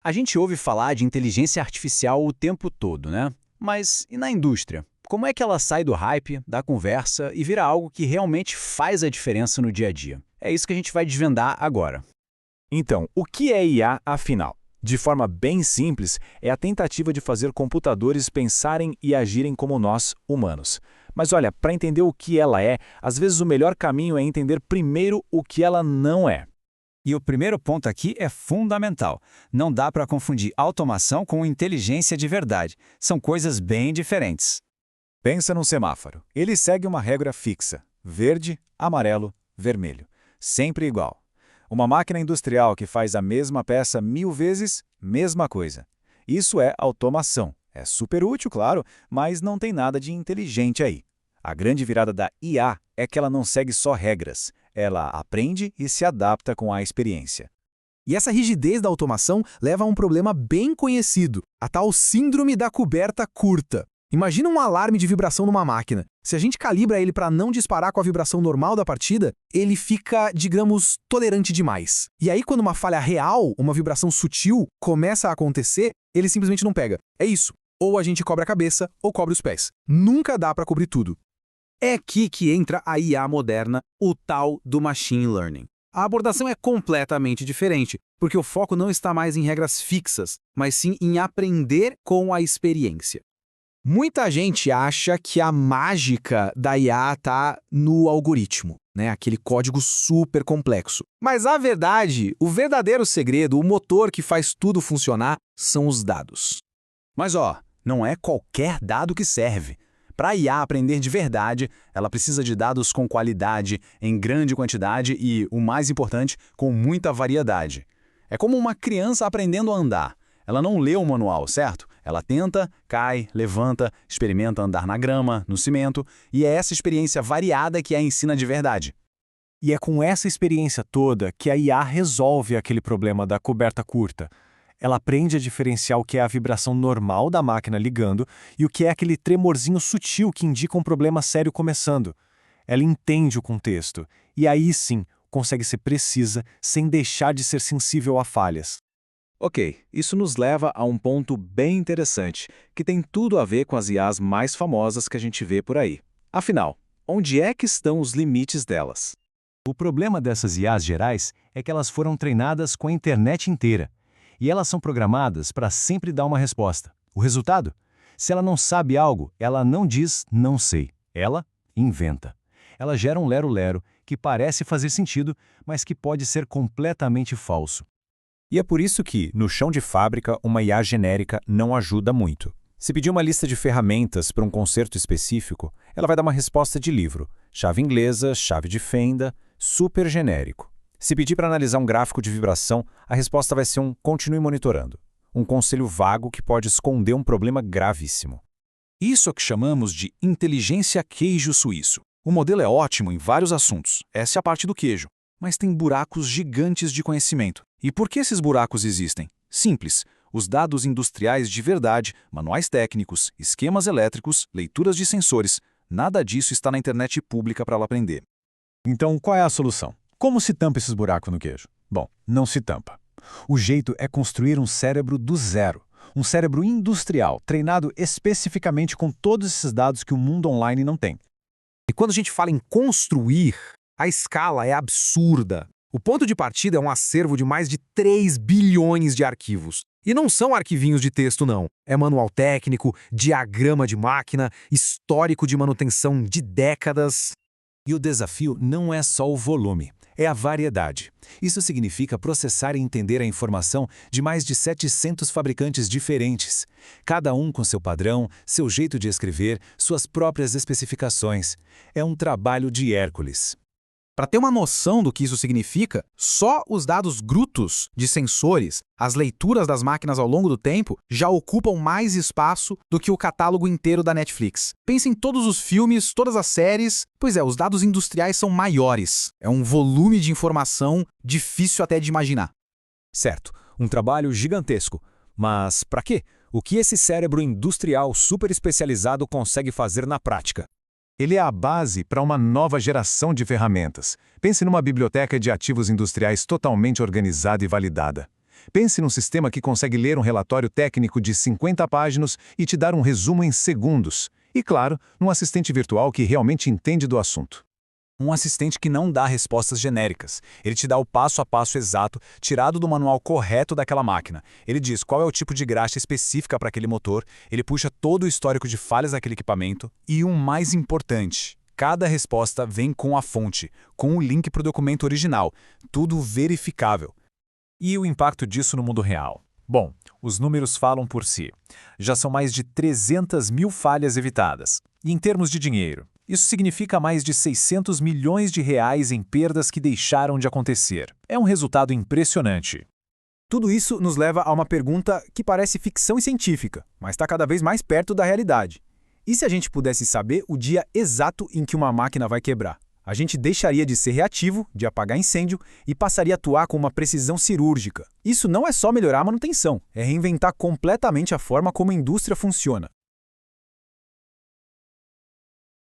A gente ouve falar de inteligência artificial o tempo todo, né? Mas e na indústria? Como é que ela sai do hype, da conversa e vira algo que realmente faz a diferença no dia a dia? É isso que a gente vai desvendar agora. Então, o que é IA, afinal? De forma bem simples, é a tentativa de fazer computadores pensarem e agirem como nós, humanos. Mas olha, para entender o que ela é, às vezes o melhor caminho é entender primeiro o que ela não é. E o primeiro ponto aqui é fundamental. Não dá para confundir automação com inteligência de verdade. São coisas bem diferentes. Pensa num semáforo. Ele segue uma regra fixa: verde, amarelo, vermelho. Sempre igual. Uma máquina industrial que faz a mesma peça 1000 vezes, mesma coisa. Isso é automação. É super útil, claro, mas não tem nada de inteligente aí. A grande virada da IA é que ela não segue só regras. Ela aprende e se adapta com a experiência. E essa rigidez da automação leva a um problema bem conhecido, a tal síndrome da coberta curta. Imagina um alarme de vibração numa máquina. Se a gente calibra ele para não disparar com a vibração normal da partida, ele fica, digamos, tolerante demais. E aí, quando uma falha real, uma vibração sutil, começa a acontecer, ele simplesmente não pega. É isso. Ou a gente cobre a cabeça, ou cobre os pés. Nunca dá para cobrir tudo. É aqui que entra a IA moderna, o tal do Machine Learning. A abordação é completamente diferente, porque o foco não está mais em regras fixas, mas sim em aprender com a experiência. Muita gente acha que a mágica da IA está no algoritmo, né? Aquele código super complexo. Mas a verdade, o verdadeiro segredo, o motor que faz tudo funcionar, são os dados. Mas não é qualquer dado que serve. Para a IA aprender de verdade, ela precisa de dados com qualidade, em grande quantidade e, o mais importante, com muita variedade. É como uma criança aprendendo a andar. Ela não lê o manual, certo? Ela tenta, cai, levanta, experimenta andar na grama, no cimento, e é essa experiência variada que a ensina de verdade. E é com essa experiência toda que a IA resolve aquele problema da coberta curta. Ela aprende a diferenciar o que é a vibração normal da máquina ligando e o que é aquele tremorzinho sutil que indica um problema sério começando. Ela entende o contexto e aí sim consegue ser precisa sem deixar de ser sensível a falhas. Ok, isso nos leva a um ponto bem interessante, que tem tudo a ver com as IAs mais famosas que a gente vê por aí. Afinal, onde é que estão os limites delas? O problema dessas IAs gerais é que elas foram treinadas com a internet inteira. E elas são programadas para sempre dar uma resposta. O resultado? Se ela não sabe algo, ela não diz não sei. Ela inventa. Ela gera um lero-lero que parece fazer sentido, mas que pode ser completamente falso. E é por isso que, no chão de fábrica, uma IA genérica não ajuda muito. Se pedir uma lista de ferramentas para um concerto específico, ela vai dar uma resposta de livro. Chave inglesa, chave de fenda, super genérico. Se pedir para analisar um gráfico de vibração, a resposta vai ser um continue monitorando. Um conselho vago que pode esconder um problema gravíssimo. Isso é o que chamamos de inteligência queijo suíço. O modelo é ótimo em vários assuntos, essa é a parte do queijo, mas tem buracos gigantes de conhecimento. E por que esses buracos existem? Simples. Os dados industriais de verdade, manuais técnicos, esquemas elétricos, leituras de sensores, nada disso está na internet pública para ela aprender. Então, qual é a solução? Como se tampa esses buracos no queijo? Bom, não se tampa. O jeito é construir um cérebro do zero. Um cérebro industrial, treinado especificamente com todos esses dados que o mundo online não tem. E quando a gente fala em construir, a escala é absurda. O ponto de partida é um acervo de mais de 3 bilhões de arquivos. E não são arquivinhos de texto, não. É manual técnico, diagrama de máquina, histórico de manutenção de décadas. E o desafio não é só o volume, é a variedade. Isso significa processar e entender a informação de mais de 700 fabricantes diferentes, cada um com seu padrão, seu jeito de escrever, suas próprias especificações. É um trabalho de Hércules. Para ter uma noção do que isso significa, só os dados brutos de sensores, as leituras das máquinas ao longo do tempo, já ocupam mais espaço do que o catálogo inteiro da Netflix. Pense em todos os filmes, todas as séries. Pois é, os dados industriais são maiores. É um volume de informação difícil até de imaginar. Certo, um trabalho gigantesco. Mas para quê? O que esse cérebro industrial super especializado consegue fazer na prática? Ele é a base para uma nova geração de ferramentas. Pense numa biblioteca de ativos industriais totalmente organizada e validada. Pense num sistema que consegue ler um relatório técnico de 50 páginas e te dar um resumo em segundos. E, claro, num assistente virtual que realmente entende do assunto. Um assistente que não dá respostas genéricas. Ele te dá o passo a passo exato, tirado do manual correto daquela máquina. Ele diz qual é o tipo de graxa específica para aquele motor, ele puxa todo o histórico de falhas daquele equipamento e, o mais importante, cada resposta vem com a fonte, com o link para o documento original, tudo verificável. E o impacto disso no mundo real? Bom, os números falam por si. Já são mais de 300 mil falhas evitadas. E em termos de dinheiro, isso significa mais de 600 milhões de reais em perdas que deixaram de acontecer. É um resultado impressionante. Tudo isso nos leva a uma pergunta que parece ficção científica, mas está cada vez mais perto da realidade. E se a gente pudesse saber o dia exato em que uma máquina vai quebrar? A gente deixaria de ser reativo, de apagar incêndio, e passaria a atuar com uma precisão cirúrgica. Isso não é só melhorar a manutenção, é reinventar completamente a forma como a indústria funciona.